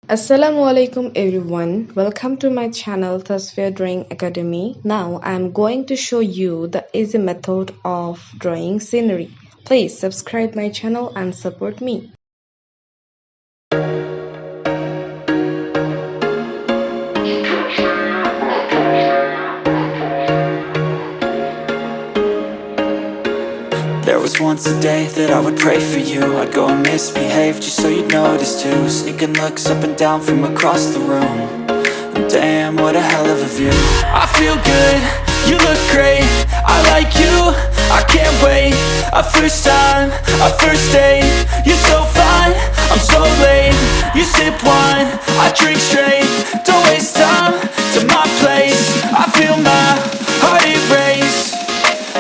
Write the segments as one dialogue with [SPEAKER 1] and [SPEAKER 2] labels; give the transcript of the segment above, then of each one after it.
[SPEAKER 1] Assalamu Alaikum everyone. Welcome to my channel Tasvir Drawing Academy. Now I am going to show you the easy method of drawing scenery. Please subscribe my channel and support me.
[SPEAKER 2] There was once a day that I would pray for you. I'd go and misbehave just so you'd notice too. Sneaking looks up and down from across the room. And damn, what a hell of a view. I feel good, you look great, I like you, I can't wait. A first time, a first date. You're so fine, I'm so late. You sip wine, I drink straight. Don't waste time to my place. I feel my heart erase.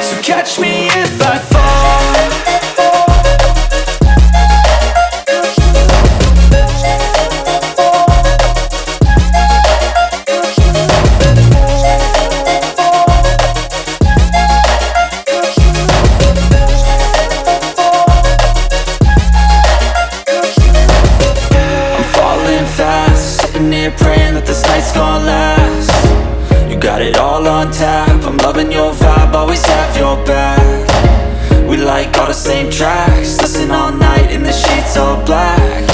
[SPEAKER 2] So catch me if I fall. I'm falling fast, sitting here praying that this night's gonna last. You got it all on tap, I'm loving your vibe, always have your back. We like all the same tracks, listen all night in the sheets all black.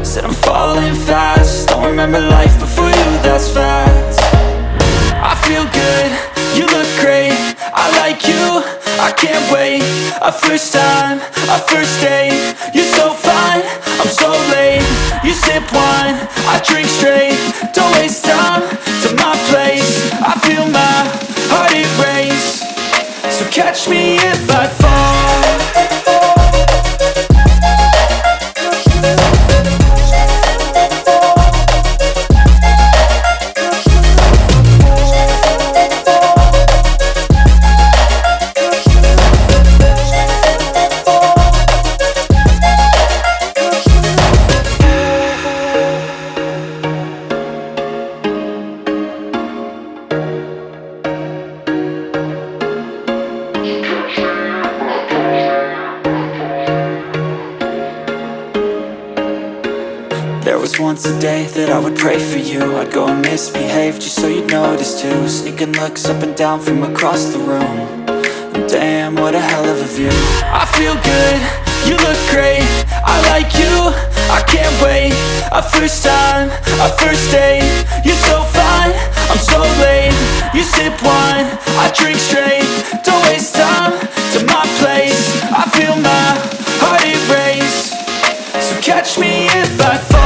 [SPEAKER 2] Said I'm falling fast, don't remember life before you, that's fact. I feel good, you look great, I like you, I can't wait. A first time, a first date. You're so fine, I'm so late. You sip wine, I drink straight. Don't waste time to my place. I feel my heart erase. So catch me if I fall. There was once a day that I would pray for you. I'd go and misbehave just so you'd notice too. Sneaking looks up and down from across the room. And damn, what a hell of a view. I feel good, you look great, I like you, I can't wait. A first time, a first date. You're so fine, I'm so late. You sip wine, I drink straight. Don't waste time to my place. I feel my heart erase. So catch me if I fall.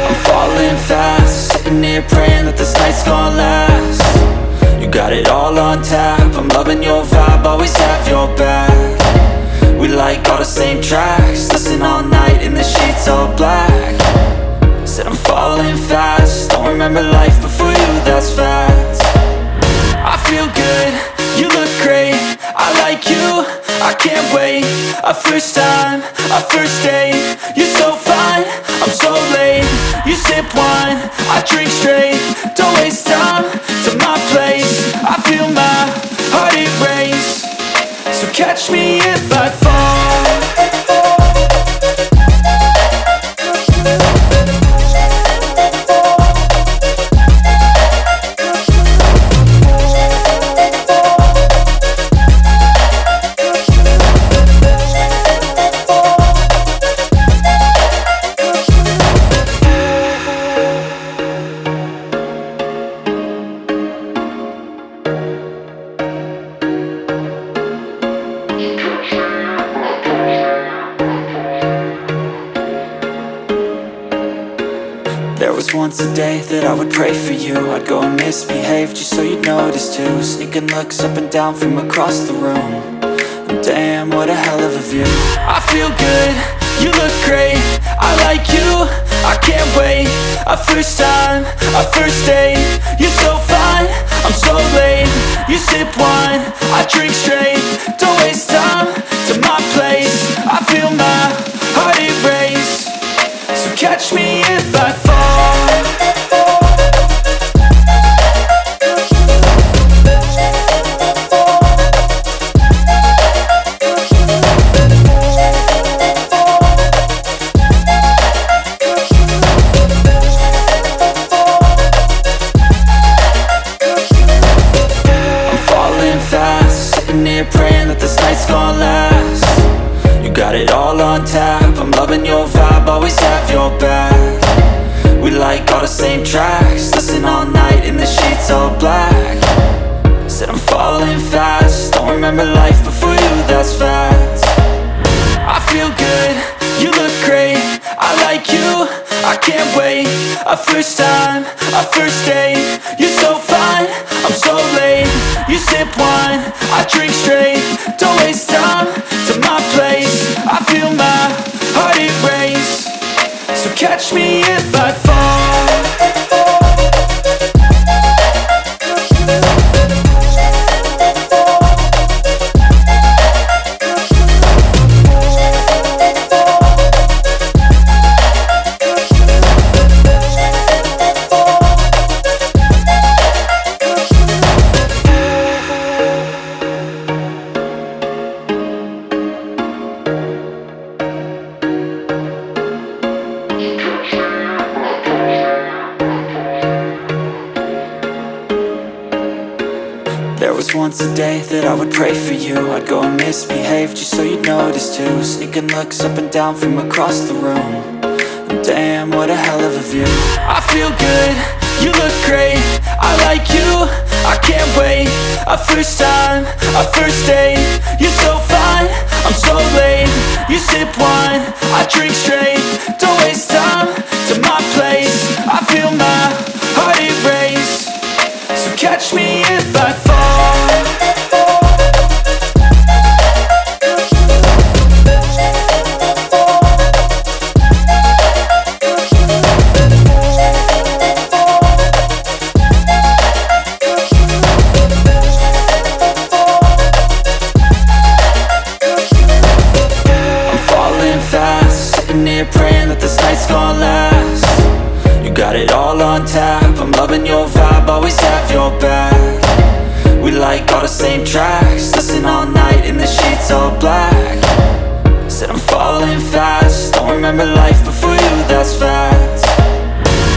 [SPEAKER 2] I'm falling fast, sitting here praying that this night's gonna last. You got it all on tap, I'm loving your vibe, always have your back. We like all the same tracks, listen all night in the sheets all black. Said I'm falling fast, don't remember life before you, that's fact. I feel good, you look great, I like you, I can't wait. A first time, a first date. You're so fine, I'm so late. You sip wine, I drink straight. Don't waste time to my place. I feel my heart erase. So catch me if I fall. There was once a day that I would pray for you. I'd go and misbehave just so you'd notice too. Sneaking looks up and down from across the room. And damn, what a hell of a view. I feel good, you look great, I like you, I can't wait. A first time, a first date. You're so fine, I'm so late. You sip wine, I drink straight. Don't waste time to my place. I remember life before you, that's fact. I feel good, you look great, I like you, I can't wait. A first time, a first date, you're so fine, I'm so late. You sip wine, I drink straight, don't waste time to my place. I feel my heart erase, so catch me if I fall. There was once a day that I would pray for you. I'd go and misbehave just so you'd notice too. Sneaking looks up and down from across the room. And damn, what a hell of a view. I feel good, you look great, I like you, I can't wait. A first time, a first date, you're so fine, I'm so late. You sip wine, I drink straight, don't waste time to my place. I feel my heart erase, so catch me if I fall. Praying that this night's gonna last. You got it all on tap, I'm loving your vibe, always have your back. We like all the same tracks, listen all night in the sheets all black. Said I'm falling fast, don't remember life before you, that's fact.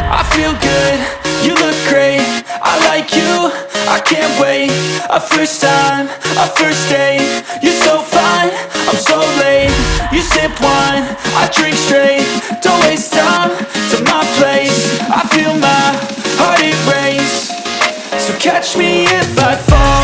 [SPEAKER 2] I feel good, you look great, I like you, I can't wait. A first time, a first date, you're so fine, I'm so late. You sip wine, I drink straight, don't waste time to my place. I feel my heart erase, so catch me if I fall.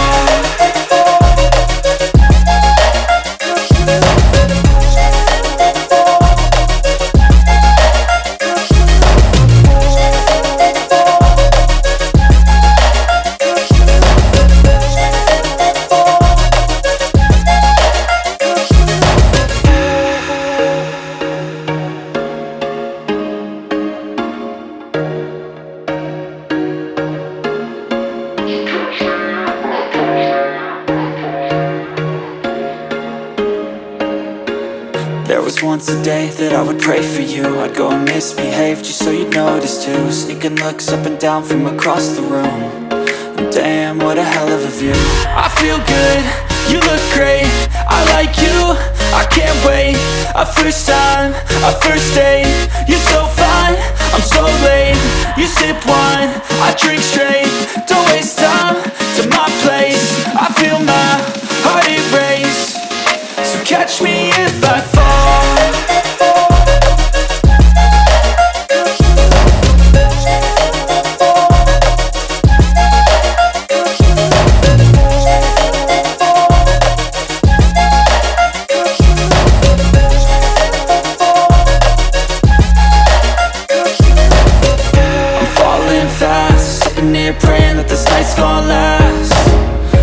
[SPEAKER 2] There was once a day that I would pray for you. I'd go and misbehave just so you'd notice too. Sneaking looks up and down from across the room. And damn, what a hell of a view. I feel good, you look great, I like you, I can't wait. A first time, a first date, you're so fine, I'm so late. You sip wine, I drink straight, don't waste time to my place. I feel my heart erase, so catch me if I fall. Praying that this night's gonna last.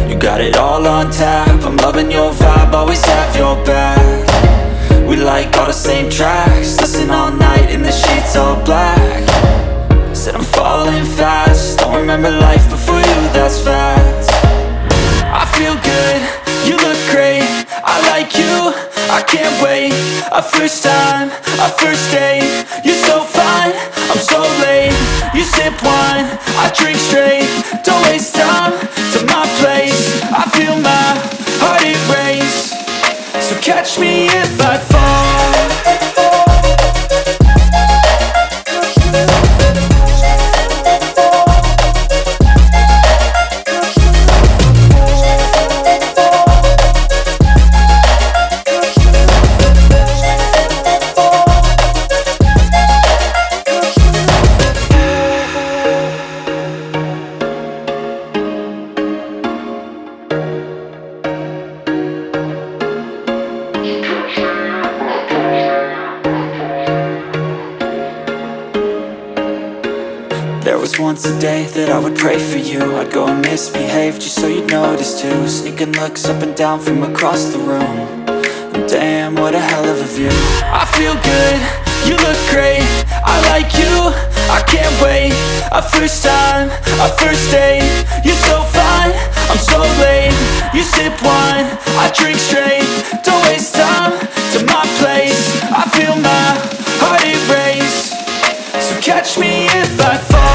[SPEAKER 2] You got it all on tap, I'm loving your vibe, always have your back. We like all the same tracks, listen all night in the sheets all black. Said I'm falling fast, don't remember life before you, that's fact. I feel good, you look great, I like you, I can't wait. A first time, a first date, you're so fine, I'm so late. You sip wine, I drink straight, don't waste time to my place. I feel my heart erase, so catch me if I fall. once a day that I would pray for you. I'd go and misbehave just so you'd notice too. Sneaking looks up and down from across the room. And damn, what a hell of a view. I feel good, you look great, I like you, I can't wait. A first time, a first date. You're so fine, I'm so late. You sip wine, I drink straight. Don't waste time to my place. I feel my heart erase. So catch me if I fall.